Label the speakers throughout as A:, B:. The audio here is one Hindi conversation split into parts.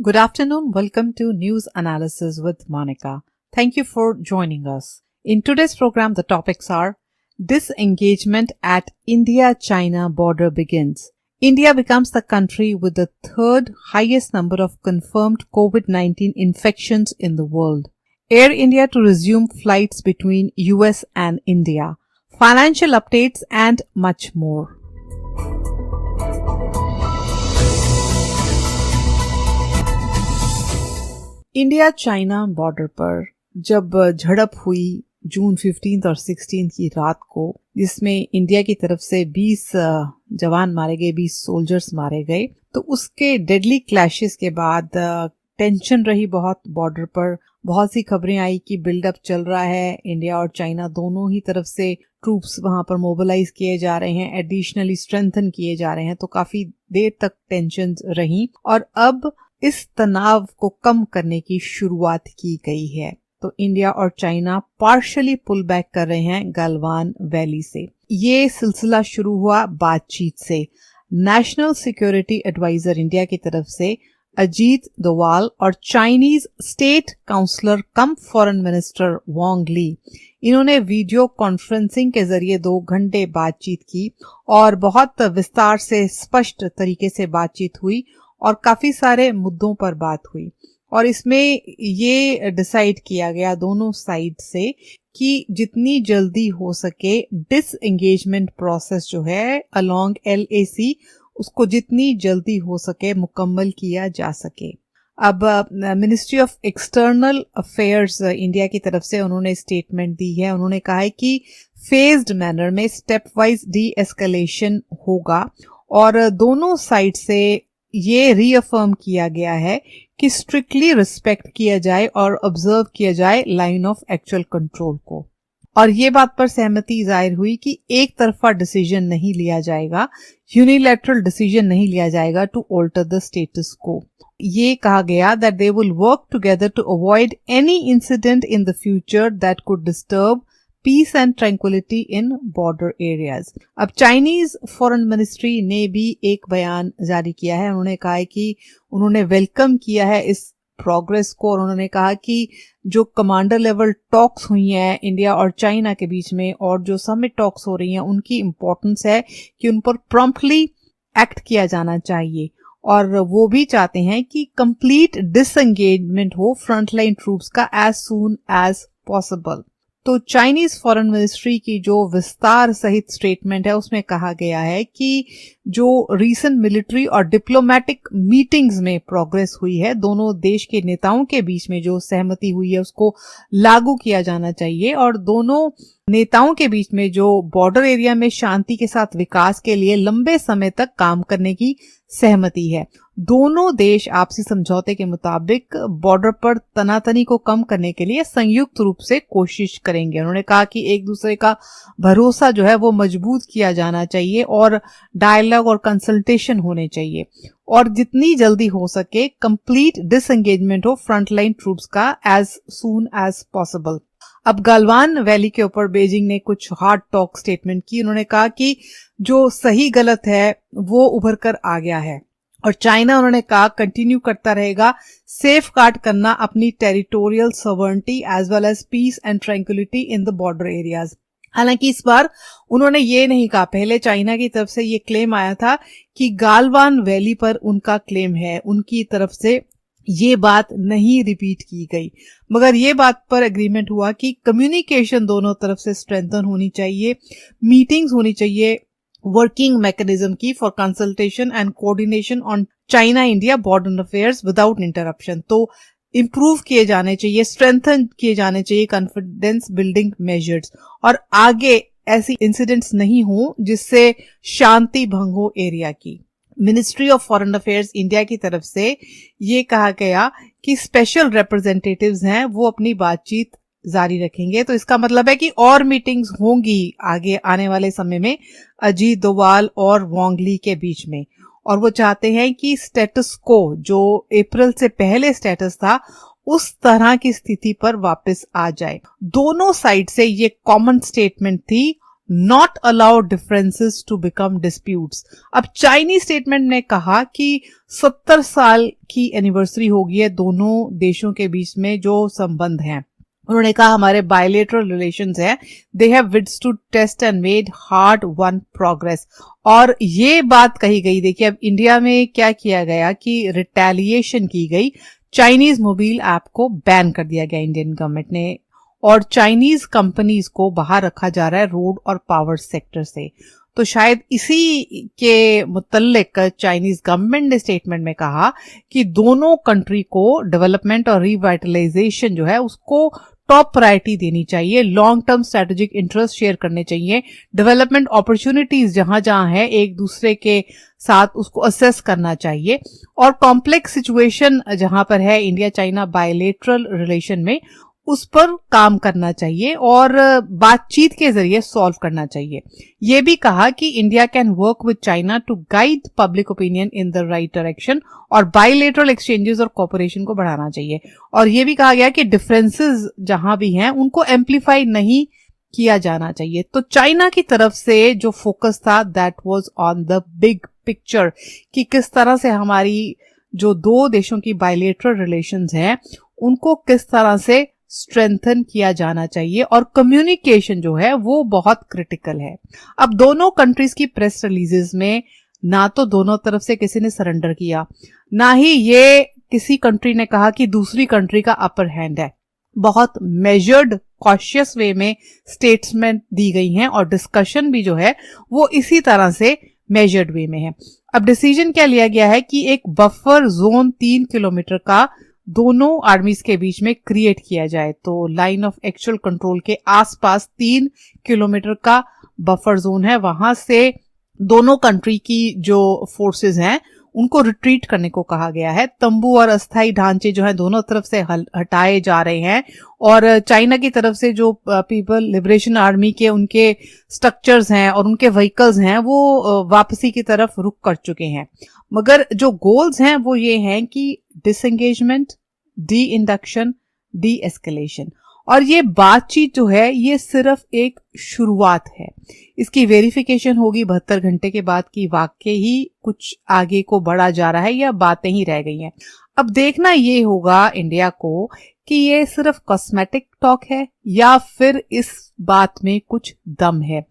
A: Good afternoon. Welcome to News Analysis with Monica. Thank you for joining us. In today's program, the topics are: disengagement at India-China border begins. India becomes the country with the third highest number of confirmed COVID-19 infections in the world. Air India to resume flights between US and India. Financial updates and much more. India China border पर जब झड़प हुई जून 15 और 16 की रात को, जिसमें इंडिया की तरफ से 20 जवान मारे गए, 20 सोल्जर्स मारे गए, तो उसके डेडली क्लैशेस के बाद टेंशन रही बहुत बॉर्डर पर। बहुत सी खबरें आई कि बिल्डअप चल रहा है, इंडिया और चाइना दोनों ही तरफ से ट्रूप्स वहां पर मोबिलाइज किए जा रहे हैं, एडिशनली स्ट्रेंथन किए जा रहे हैं, तो काफी देर तक टेंशन रही और अब इस तनाव को कम करने की शुरुआत की गई है। तो इंडिया और चाइना पार्शियली पुल बैक कर रहे हैं गलवान वैली से। ये सिलसिला शुरू हुआ बातचीत से। नेशनल सिक्योरिटी एडवाइजर इंडिया की तरफ से अजीत डोवाल और चाइनीज स्टेट काउंसलर कम फॉरेन मिनिस्टर वांग ली, इन्होंने वीडियो कॉन्फ्रेंसिंग के जरिए 2 घंटे बातचीत की और बहुत विस्तार से स्पष्ट तरीके से बातचीत हुई और काफी सारे मुद्दों पर बात हुई। और इसमें ये डिसाइड किया गया दोनों साइड से कि जितनी जल्दी हो सके डिसएंगेजमेंट प्रोसेस जो है अलोंग LAC, उसको जितनी जल्दी हो सके मुकम्मल किया जा सके। अब ministry of external affairs India की तरफ से उन्होंने स्टेटमेंट दी है। उन्होंने कहा है कि फेज्ड मैनर में स्टेप वाइज डी एस्केलेशन होगा और दोनों साइड से ये रीअफर्म किया गया है कि स्ट्रिक्टली रिस्पेक्ट किया जाए और ऑब्जर्व किया जाए लाइन ऑफ एक्चुअल कंट्रोल को। और ये बात पर सहमति जाहिर हुई कि एक तरफा डिसीजन नहीं लिया जाएगा, यूनिलैटरल डिसीजन नहीं लिया जाएगा टू ऑल्टर द स्टेटस को। ये कहा गया that they will work together to avoid any incident in the future that could disturb peace and tranquillity in border areas. अब चाइनीज फॉरेन मिनिस्ट्री ने भी एक बयान जारी किया है। उन्होंने कहा है कि उन्होंने वेलकम किया है इस प्रोग्रेस को और उन्होंने कहा कि जो कमांडर लेवल टॉक्स हुई हैं इंडिया और चाइना के बीच में और जो समिट टॉक्स हो रही हैं, उनकी इम्पोर्टेंस है कि उन पर प्रॉम्प्टली एक्ट किया जाना चाहिए और वो भी चाहते हैं कि कंप्लीट डिसएंगेजमेंट हो फ्रंटलाइन ट्रूप्स का एज सून एज पॉसिबल। तो चाइनीज फॉरेन मिनिस्ट्री की जो विस्तार सहित स्टेटमेंट है उसमें कहा गया है कि जो रीसेंट मिलिट्री और डिप्लोमेटिक मीटिंग्स में प्रोग्रेस हुई है, दोनों देश के नेताओं के बीच में जो सहमति हुई है उसको लागू किया जाना चाहिए और दोनों नेताओं के बीच में जो बॉर्डर एरिया में शांति के साथ विकास के लिए लंबे समय तक काम करने की सहमति है। दोनों देश आपसी समझौते के मुताबिक बॉर्डर पर तनातनी को कम करने के लिए संयुक्त रूप से कोशिश करेंगे। उन्होंने कहा कि एक दूसरे का भरोसा जो है वो मजबूत किया जाना चाहिए और डायलॉग और कंसल्टेशन होने चाहिए और जितनी जल्दी हो सके कंप्लीट डिसएंगेजमेंट हो फ्रंटलाइन ट्रूप्स का एज सून एज पॉसिबल। अब गलवान वैली के ऊपर बीजिंग ने कुछ हार्ड टॉक स्टेटमेंट की। उन्होंने कहा कि जो सही गलत है वो उभर कर आ गया है और चाइना, उन्होंने कहा, कंटिन्यू करता रहेगा सेफ गार्ड करना अपनी territorial sovereignty as well as peace and tranquillity in the border areas. हालांकि इस बार उन्होंने ये नहीं कहा, पहले चाइना की तरफ से ये क्लेम आया था कि गलवान वैली पर उनका क्लेम है, उनकी तरफ से ये बात नहीं रिपीट की गई, मगर ये बात पर एग्रीमेंट हुआ कि कम्युनिकेशन दोनों तरफ से स्ट्रेंथन होनी चाहिए, मीटिंग्स होनी चाहिए वर्किंग मैकेनिज्म की for consultation and coordination on China India border affairs without interruption. तो इंप्रूव किए जाने चाहिए, स्ट्रेंथन किए जाने चाहिए कॉन्फिडेंस बिल्डिंग मेजर्स और आगे ऐसी इंसिडेंट्स नहीं हो जिससे शांति भंग हो एरिया की। Ministry of foreign affairs India की तरफ से ये कहा गया कि स्पेशल रिप्रेजेंटेटिव्स हैं वो अपनी बातचीत जारी रखेंगे। तो इसका मतलब है कि और मीटिंग्स होंगी आगे आने वाले समय में अजीत डोवाल और वांग ली के बीच में और वो चाहते हैं कि स्टेटस को जो अप्रैल से पहले स्टेटस था उस तरह की स्थिति पर वापस आ जाए। दोनों साइड से ये कॉमन स्टेटमेंट थी, not allow differences to become disputes. अब चाइनीज स्टेटमेंट ने कहा कि 70 साल की एनिवर्सरी हो गई है दोनों देशों के बीच में जो संबंध हैं। उन्होंने कहा हमारे बायलेटरल रिलेशंस हैं, they have withstood test and made hard won progress. और ये बात कही गई, देखिए अब इंडिया में क्या किया गया कि रिटेलिएशन की गई, चाइनीज मोबाइल ऐप को बैन कर दिया गया इंडियन गवर्नमेंट ने, और चाइनीज कंपनीज को बाहर रखा जा रहा है रोड और पावर सेक्टर से। तो शायद इसी के मुतल्लिक चाइनीज गवर्नमेंट ने स्टेटमेंट में कहा कि दोनों कंट्री को डेवलपमेंट और रिवाइटलाइजेशन जो है उसको टॉप प्रायोरिटी देनी चाहिए, long term strategic interest share करने चाहिए, डेवलपमेंट अपॉर्चुनिटीज जहां जहां है एक दूसरे के साथ उसको असेस करना चाहिए, और कॉम्प्लेक्स सिचुएशन जहां पर है इंडिया चाइना बायलेटरल रिलेशन में उस पर काम करना चाहिए और बातचीत के जरिए सॉल्व करना चाहिए। ये भी कहा कि India can work with China to guide public opinion in the right direction, और बायलेटरल एक्सचेंजेस और कोऑपरेशन को बढ़ाना चाहिए। और ये भी कहा गया कि डिफरेंसेस जहां भी हैं उनको एम्पलीफाई नहीं किया जाना चाहिए। तो चाइना की तरफ से जो फोकस था that was on the big picture, कि किस तरह से हमारी जो दो देशों की बायलेटरल रिलेशंस हैं उनको किस तरह से स्ट्रेंथन किया जाना चाहिए, और कम्युनिकेशन जो है वो बहुत क्रिटिकल है। अब दोनों कंट्रीज की प्रेस रिलीजेस में ना तो दोनों तरफ से किसी ने सरेंडर किया, ना ही ये किसी कंट्री ने कहा कि दूसरी कंट्री का अपर हैंड है। बहुत मेजर्ड कॉशियस वे में स्टेटमेंट दी गई हैं, और डिस्कशन भी जो है वो इसी तरह से मेजर्ड वे में है। अब डिसीजन क्या लिया गया है कि एक बफर जोन 3 किलोमीटर का दोनों आर्मीज के बीच में क्रिएट किया जाए। तो लाइन ऑफ एक्चुअल कंट्रोल के आसपास 3 किलोमीटर का बफर जोन है, वहां से दोनों कंट्री की जो फोर्सेस हैं उनको रिट्रीट करने को कहा गया है। तंबू और अस्थायी ढांचे जो है दोनों तरफ से हटाए जा रहे हैं, और चाइना की तरफ से जो पीपल लिबरेशन आर्मी के उनके स्ट्रक्चर्स हैं और उनके व्हीकल्स हैं वो वापसी की तरफ रुक कर चुके हैं। मगर जो गोल्स हैं वो ये हैं कि disengagement, D induction, D escalation. और ये बातचीत जो है ये सिर्फ एक शुरुआत है, इसकी वेरिफिकेशन होगी 72 घंटे के बाद कि वाकई ही कुछ आगे को बढ़ा जा रहा है या बातें ही रह गई हैं। अब देखना ये होगा इंडिया को कि ये सिर्फ कॉस्मेटिक टॉक है या फिर इस बात में कुछ दम है।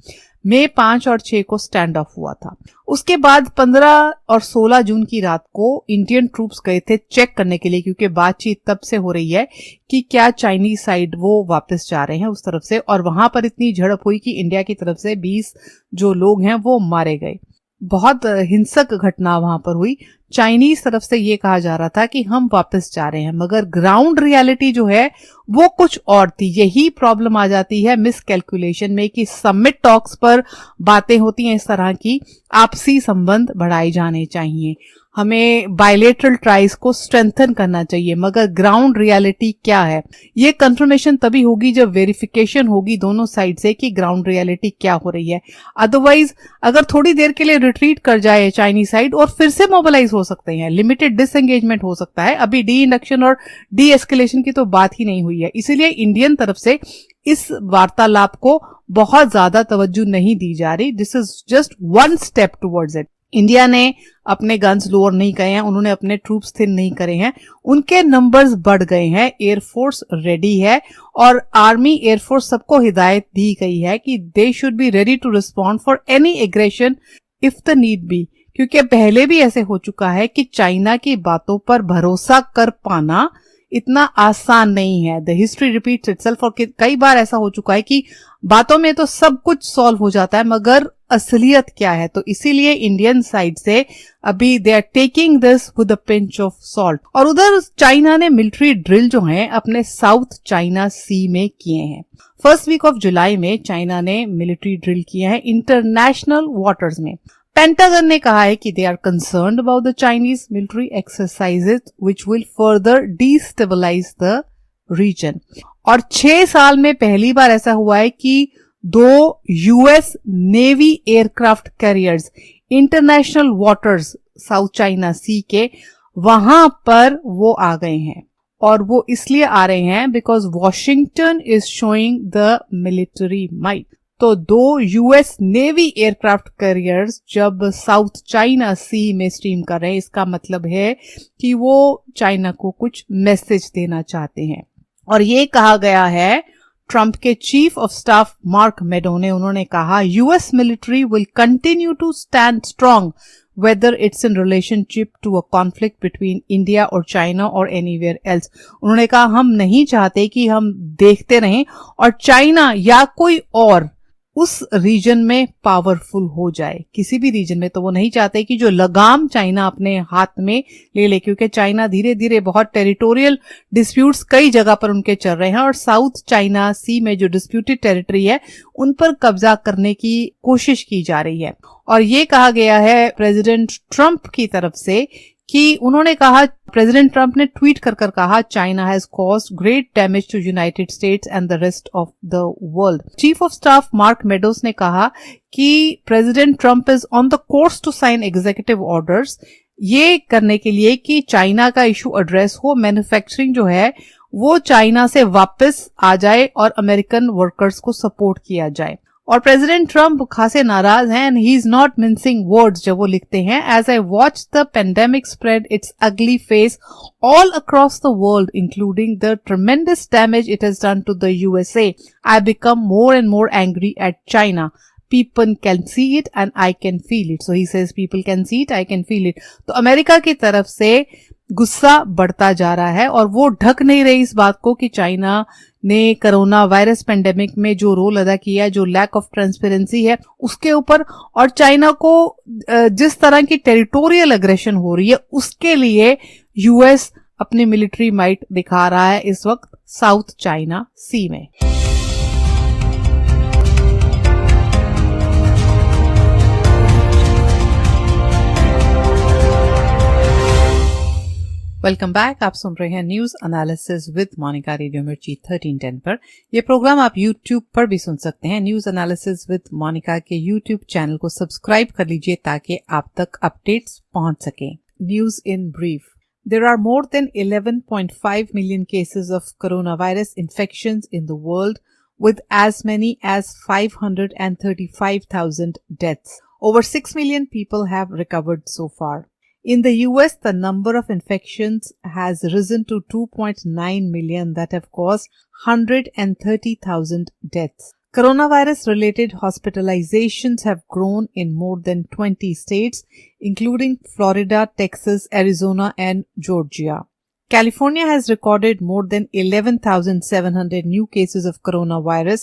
A: मई 5 और 6 को स्टैंड ऑफ हुआ था, उसके बाद 15 और 16 जून की रात को इंडियन ट्रूप्स गए थे चेक करने के लिए, क्योंकि बातचीत तब से हो रही है कि क्या चाइनीज साइड वो वापस जा रहे हैं उस तरफ से, और वहां पर इतनी झड़प हुई कि इंडिया की तरफ से 20 जो लोग हैं वो मारे गए। बहुत हिंसक घटना वहां पर हुई। चाइनीज तरफ से ये कहा जा रहा था कि हम वापस जा रहे हैं, मगर ग्राउंड रियलिटी जो है वो कुछ और थी। यही प्रॉब्लम आ जाती है मिसकैलकुलेशन में कि समिट टॉक्स पर बातें होती हैं इस तरह की, आपसी संबंध बढ़ाए जाने चाहिए, हमें बायलेटरल ट्राइज को स्ट्रेंथन करना चाहिए, मगर ग्राउंड रियलिटी क्या है ये कंफर्मेशन तभी होगी जब वेरिफिकेशन होगी दोनों साइड से कि ग्राउंड रियलिटी क्या हो रही है। अदरवाइज अगर थोड़ी देर के लिए रिट्रीट कर जाए चाइनीज साइड और फिर से मोबिलाइज हो सकते हैं, लिमिटेड डिसएंगेजमेंट हो सकता है। अभी डी इंडक्शन और डी एस्केलेशन की तो बात ही नहीं हुई है, इसीलिए इंडियन तरफ से इस वार्तालाप को बहुत ज्यादा तवज्जो नहीं दी जा रही। This is just one step towards it. India ने अपने गन्स लोअर नहीं करे हैं, उन्होंने अपने ट्रूप्स थिन नहीं करे हैं, उनके नंबर्स बढ़ गए हैं, एयरफोर्स रेडी है, और आर्मी एयरफोर्स सबको हिदायत दी गई है कि they should be ready to respond for any aggression if the need be. क्योंकि पहले भी ऐसे हो चुका है कि चाइना की बातों पर भरोसा कर पाना इतना आसान नहीं है। द हिस्ट्री रिपीट्स इटसेल्फ, और कई बार ऐसा हो चुका है कि बातों में तो सब कुछ सॉल्व हो जाता है मगर असलियत क्या है। तो इसीलिए इंडियन साइड से अभी they are taking this with a pinch of salt. और उधर चाइना ने मिलिट्री ड्रिल जो है अपने साउथ चाइना सी में किए हैं। फर्स्ट वीक ऑफ जुलाई में चाइना ने मिलिट्री ड्रिल किया है इंटरनेशनल वाटर्स में। पेंटागन ने कहा है कि they are concerned about the Chinese military exercises which will further destabilise the region. और 6 साल में पहली बार ऐसा हुआ है कि 2 US navy aircraft carriers international waters South China Sea के वहां पर वो आ गए हैं, और वो इसलिए आ रहे हैं because Washington is showing the military might. तो 2 यूएस नेवी एयरक्राफ्ट कैरियर्स जब साउथ चाइना सी में स्ट्रीम कर रहे हैं, इसका मतलब है कि वो चाइना को कुछ मैसेज देना चाहते हैं। और ये कहा गया है ट्रंप के chief of staff Mark Meadows ने, उन्होंने कहा US military will continue to stand strong whether it's in relationship to a conflict between India or China or anywhere else। उन्होंने कहा हम नहीं चाहते कि हम देखते रहें और चाइना या कोई और उस रीजन में पावरफुल हो जाए, किसी भी रीजन में। तो वो नहीं चाहते कि जो लगाम चाइना अपने हाथ में ले ले, क्योंकि चाइना धीरे धीरे बहुत टेरिटोरियल डिस्प्यूट्स कई जगह पर उनके चल रहे हैं और साउथ चाइना सी में जो डिस्प्यूटेड टेरिटरी है उन पर कब्जा करने की कोशिश की जा रही है। और ये कहा गया है प्रेसिडेंट ट्रंप की तरफ से कि उन्होंने कहा, प्रेसिडेंट ट्रंप ने ट्वीट कर कहा China has caused great damage to United States and the rest of the world. Chief of staff Mark Meadows ने कहा कि President Trump is on the course to sign executive orders, ये करने के लिए कि चाइना का इशू एड्रेस हो, मैन्युफैक्चरिंग जो है वो चाइना से वापस आ जाए और अमेरिकन वर्कर्स को सपोर्ट किया जाए। और प्रेसिडेंट ट्रंप खासे नाराज हैं and he is not mincing words जब वो लिखते हैं, as I watch the pandemic spread its ugly face all across the world, including the tremendous damage it has done to the USA, I become more and more angry at China. People can see it and I can feel it. So he says people can see it, I can feel it. तो अमेरिका की तरफ से गुस्सा बढ़ता जा रहा है और वो ढक नहीं रही इस बात को कि चाइना ने कोरोना वायरस पेंडेमिक में जो रोल अदा किया, जो लैक ऑफ ट्रांसपेरेंसी है उसके ऊपर, और चाइना को जिस तरह की टेरिटोरियल एग्रेशन हो रही है उसके लिए यूएस अपनी मिलिट्री माइट दिखा रहा है इस वक्त साउथ चाइना सी में। Welcome back. आप सुन रहे हैं news analysis with Monica Radio Mirchi 1310 पर। यह प्रोग्राम आप यूट्यूब पर भी सुन सकते हैं। न्यूज एनालिसिस विद मोनिका के यूट्यूब चैनल को सब्सक्राइब कर लीजिए ताकि आप तक अपडेट्स पहुंच सकें। News in brief. There are more than 11.5 million cases of coronavirus infections in the world, with as many as 535,000 deaths. Over 6 million people have recovered so far. In the US, the number of infections has risen to 2.9 million that have caused 130,000 deaths. Coronavirus-related hospitalizations have grown in more than 20 states, including Florida, Texas, Arizona, and Georgia. California has recorded more than 11,700 new cases of coronavirus,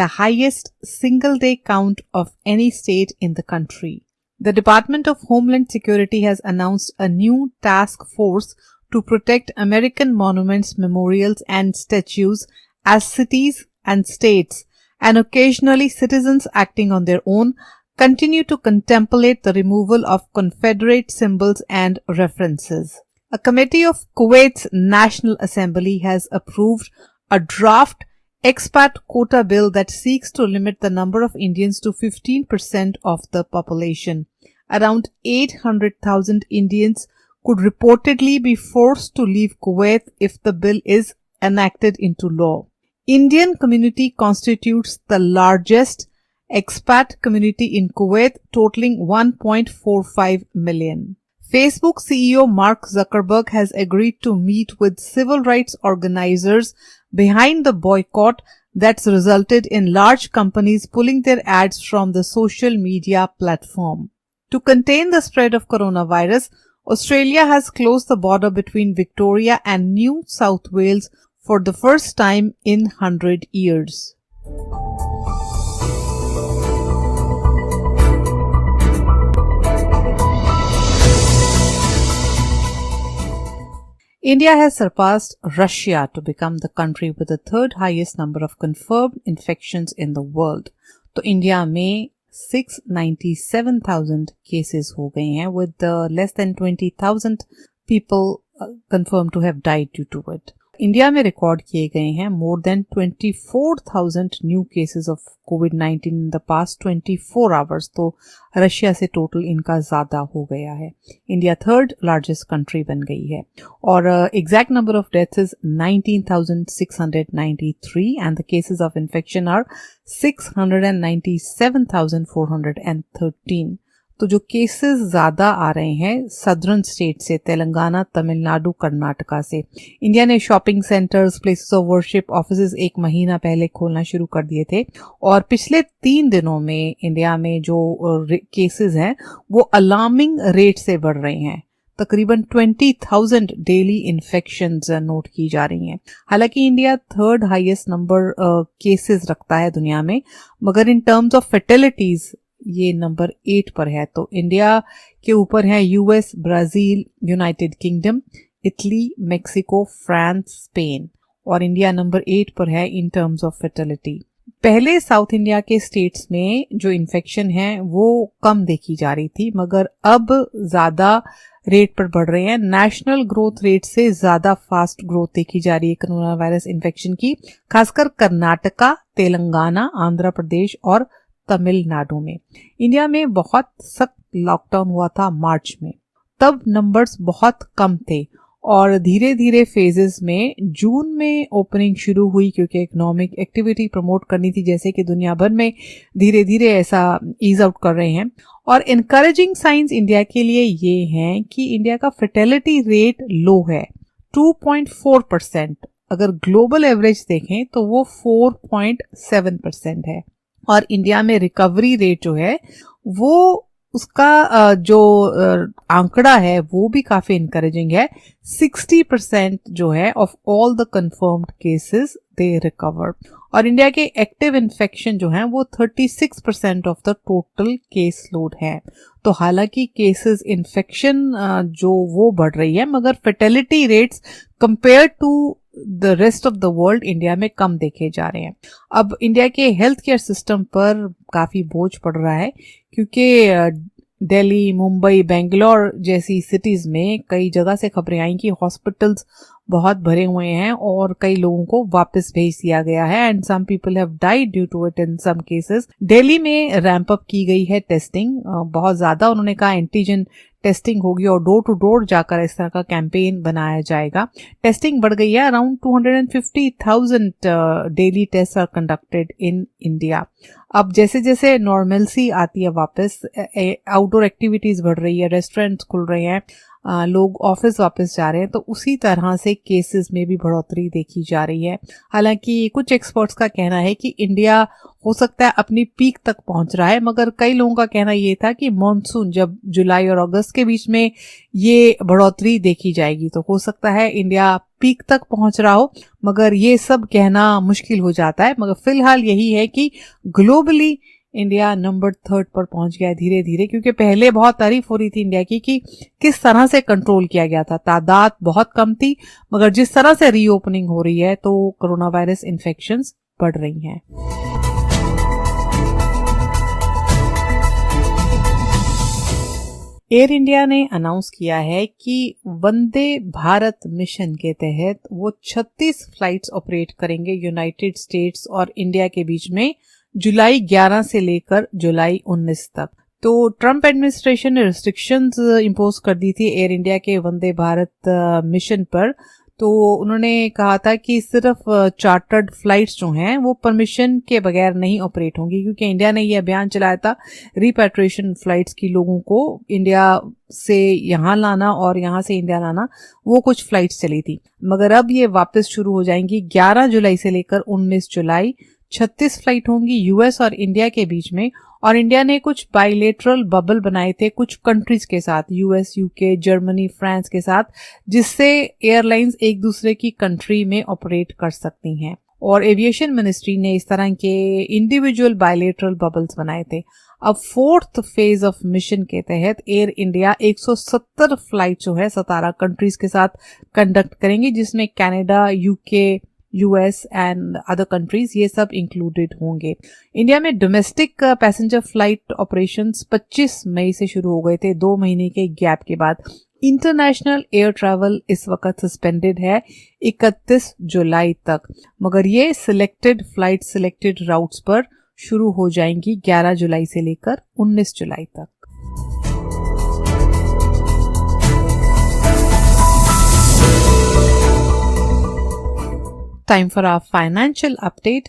A: the highest single-day count of any state in the country. The Department of Homeland Security has announced a new task force to protect American monuments, memorials, and statues as cities and states, and occasionally citizens acting on their own, continue to contemplate the removal of Confederate symbols and references. A committee of Kuwait's National Assembly has approved a draft expat quota bill that seeks to limit the number of Indians to 15% of the population. Around 800,000 Indians could reportedly be forced to leave Kuwait if the bill is enacted into law. Indian community constitutes the largest expat community in Kuwait, totaling 1.45 million. Facebook CEO Mark Zuckerberg has agreed to meet with civil rights organizers behind the boycott that's resulted in large companies pulling their ads from the social media platform. To contain the spread of coronavirus, Australia has closed the border between Victoria and New South Wales for the first time in 100 years. India has surpassed Russia to become the country with the third highest number of confirmed infections in the world. तो इंडिया में 697,000 cases हो गए हैं, with less than 20,000 people confirmed to have died due to it. India में रिकॉर्ड किए गए हैं more than 24,000 new cases of covid in the past 24 hours. तो रशिया से टोटल इनका ज़्यादा हो गया है। इंडिया थर्ड लार्जेस्ट कंट्री बन गई है और exact number of deaths is 19,693 and the cases of infection are 697,413। तो जो केसेस ज़्यादा आ रहे हैं सदर्न स्टेट से, तेलंगाना, तमिलनाडु, कर्नाटका से। इंडिया ने shopping centres, places of worship, offices 1 महीना पहले खोलना शुरू कर दिए थे और पिछले 3 दिनों में इंडिया में जो केसेस हैं वो अलार्मिंग रेट से बढ़ रहे हैं। तकरीबन 20,000 डेली इन्फेक्शंस नोट की जा रही हैं। हालांकि India third highest number cases रखता है दुनिया में, मगर इन टर्म्स ऑफ फर्टिलिटीज ये नंबर 8 पर है। तो इंडिया के ऊपर है US, Brazil, United kingdom, Italy, Mexico, France, Spain और इंडिया नंबर 8 पर है इन टर्म्स ऑफ फर्टिलिटी। पहले साउथ इंडिया के स्टेट्स में जो इन्फेक्शन है वो कम देखी जा रही थी, मगर अब ज्यादा रेट पर बढ़ रहे हैं। नेशनल ग्रोथ रेट से ज्यादा फास्ट ग्रोथ देखी जा रही है कोरोना वायरस इन्फेक्शन की, खासकर कर्नाटका, तेलंगाना, आंध्र प्रदेश और तमिलनाडु में। इंडिया में बहुत सख्त लॉकडाउन हुआ था मार्च में, तब नंबर्स बहुत कम थे और धीरे धीरे फेजेस में जून में ओपनिंग शुरू हुई क्योंकि इकोनॉमिक एक्टिविटी प्रमोट करनी थी, जैसे कि दुनिया भर में धीरे धीरे ऐसा ईज आउट कर रहे हैं। और इनकरेजिंग साइंस इंडिया के लिए ये हैं कि इंडिया का फर्टिलिटी रेट लो है, 2.4%। अगर ग्लोबल एवरेज देखें तो वो 4.7% है। और इंडिया में रिकवरी रेट जो है वो उसका जो आंकड़ा है वो भी काफी इनकरेजिंग है। 60% जो है of all the confirmed cases they recover. और इंडिया के एक्टिव इन्फेक्शन जो हैं वो 36% of the total case load है। तो हालांकि केसेस इन्फेक्शन जो वो बढ़ रही है, मगर fertility rates compare to the rest of the world India में कम देखे जा रहे हैं। अब इंडिया के हेल्थ केयर सिस्टम पर काफी बोझ पड़ रहा है क्योंकि दिल्ली, मुंबई, बेंगलोर जैसी सिटीज में कई जगह से खबरें आई कि हॉस्पिटल्स बहुत भरे हुए हैं और कई लोगों को वापस भेज दिया गया है and some people have died due to it in some cases. Delhi में रैंप अप की गई है टेस्टिंग बहुत ज्यादा। उन्होंने कहा एंटीजन टेस्टिंग होगी और डोर टू डोर जाकर इस तरह का कैंपेन बनाया जाएगा। टेस्टिंग बढ़ गई है, around 250,000 daily test are conducted in India. अब जैसे जैसे नॉर्मलसी आती है वापस, आउटडोर एक्टिविटीज बढ़ रही है, रेस्टोरेंट्स खुल रहे हैं, लोग ऑफिस वापस जा रहे हैं, तो उसी तरह से केसेस में भी बढ़ोतरी देखी जा रही है। हालांकि कुछ एक्सपर्ट्स का कहना है कि इंडिया हो सकता है अपनी पीक तक पहुंच रहा है, मगर कई लोगों का कहना ये था कि मॉनसून जब जुलाई और अगस्त के बीच में ये बढ़ोतरी देखी जाएगी तो हो सकता है इंडिया पीक तक पहुंच रहा हो, मगर ये सब कहना मुश्किल हो जाता है। मगर फिलहाल यही है कि ग्लोबली इंडिया नंबर 3 पर पहुंच गया है धीरे धीरे, क्योंकि पहले बहुत तारीफ हो रही थी इंडिया की कि किस तरह से कंट्रोल किया गया था। तादाद बहुत कम थी, मगर जिस तरह से रीओपनिंग हो रही है तो कोरोना वायरस इन्फेक्शंस बढ़ रही हैं। एयर इंडिया ने अनाउंस किया है कि वंदे भारत मिशन के तहत वो 36 फ्लाइट्स ऑपरेट करेंगे यूनाइटेड स्टेट्स और इंडिया के बीच में जुलाई 11 से लेकर जुलाई 19 तक। तो ट्रंप एडमिनिस्ट्रेशन ने रिस्ट्रिक्शंस इंपोज कर दी थी एयर इंडिया के वंदे भारत मिशन पर। तो उन्होंने कहा था कि सिर्फ चार्टर्ड फ्लाइट्स जो हैं वो परमिशन के बगैर नहीं ऑपरेट होंगी, क्योंकि इंडिया ने ये अभियान चलाया था रिपैट्रिएशन फ्लाइट्स की, लोगों को इंडिया से यहाँ लाना और यहाँ से इंडिया लाना, वो कुछ फ्लाइट्स चली थी। मगर अब ये वापस शुरू हो जाएंगी 11 जुलाई से लेकर 19 जुलाई। 36 फ्लाइट होंगी यूएस और इंडिया के बीच में। और इंडिया ने कुछ बायलेटरल बबल बनाए थे कुछ कंट्रीज के साथ, यूएस, यूके, जर्मनी, फ्रांस के साथ, जिससे एयरलाइंस एक दूसरे की कंट्री में ऑपरेट कर सकती हैं। और एविएशन मिनिस्ट्री ने इस तरह के इंडिविजुअल बायलेटरल बबल्स बनाए थे। अब 4th फेज ऑफ मिशन के तहत एयर इंडिया 170 फ्लाइट जो है 17 कंट्रीज के साथ कंडक्ट करेंगी, जिसमें Canada, UK, US and other countries ये सब इंक्लूडेड होंगे। इंडिया में डोमेस्टिक पैसेंजर फ्लाइट ऑपरेशंस 25 मई से शुरू हो गए थे, 2 महीने के गैप के बाद। इंटरनेशनल एयर ट्रैवल इस वक्त सस्पेंडेड है 31 जुलाई तक, मगर ये सिलेक्टेड फ्लाइट सिलेक्टेड राउट्स पर शुरू हो जाएंगी 11 जुलाई से लेकर 19 जुलाई तक। Time for our financial update.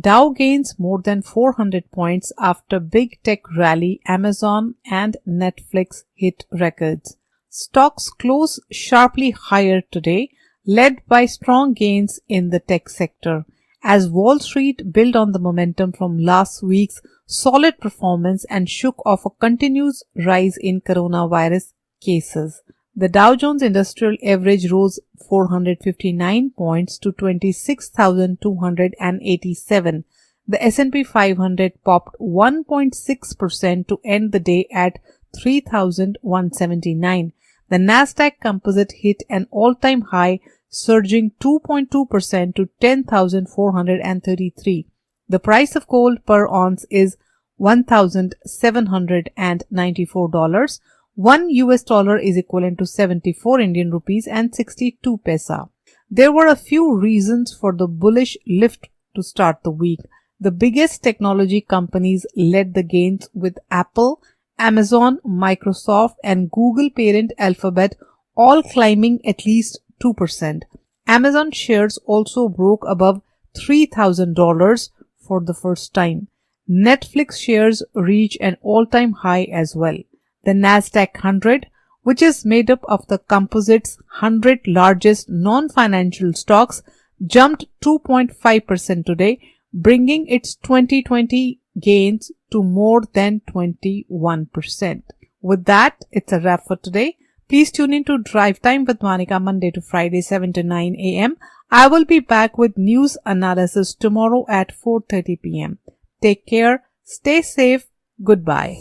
A: Dow gains more than 400 points after big tech rally. Amazon and Netflix hit records. Stocks close sharply higher today, led by strong gains in the tech sector, as Wall Street built on the momentum from last week's solid performance and shook off a continuous rise in coronavirus cases. The Dow Jones Industrial Average rose 459 points to 26,287. The S&P 500 popped 1.6% to end the day at 3,179. The Nasdaq Composite hit an all-time high, surging 2.2% to 10,433. The price of gold per ounce is $1,794. $1 is equivalent to 74 Indian rupees and 62 paisa. There were a few reasons for the bullish lift to start the week. The biggest technology companies led the gains, with Apple, Amazon, Microsoft and Google parent Alphabet all climbing at least 2%. Amazon shares also broke above $3,000 for the first time. Netflix shares reached an all-time high as well. The Nasdaq 100, which is made up of the composite's 100 largest non-financial stocks, jumped 2.5% today, bringing its 2020 gains to more than 21%. With that, it's a wrap for today. Please tune in to Drive Time with Monica Monday to Friday 7 to 9 a.m. I will be back with news analysis tomorrow at 4:30 p.m. Take care, stay safe, goodbye.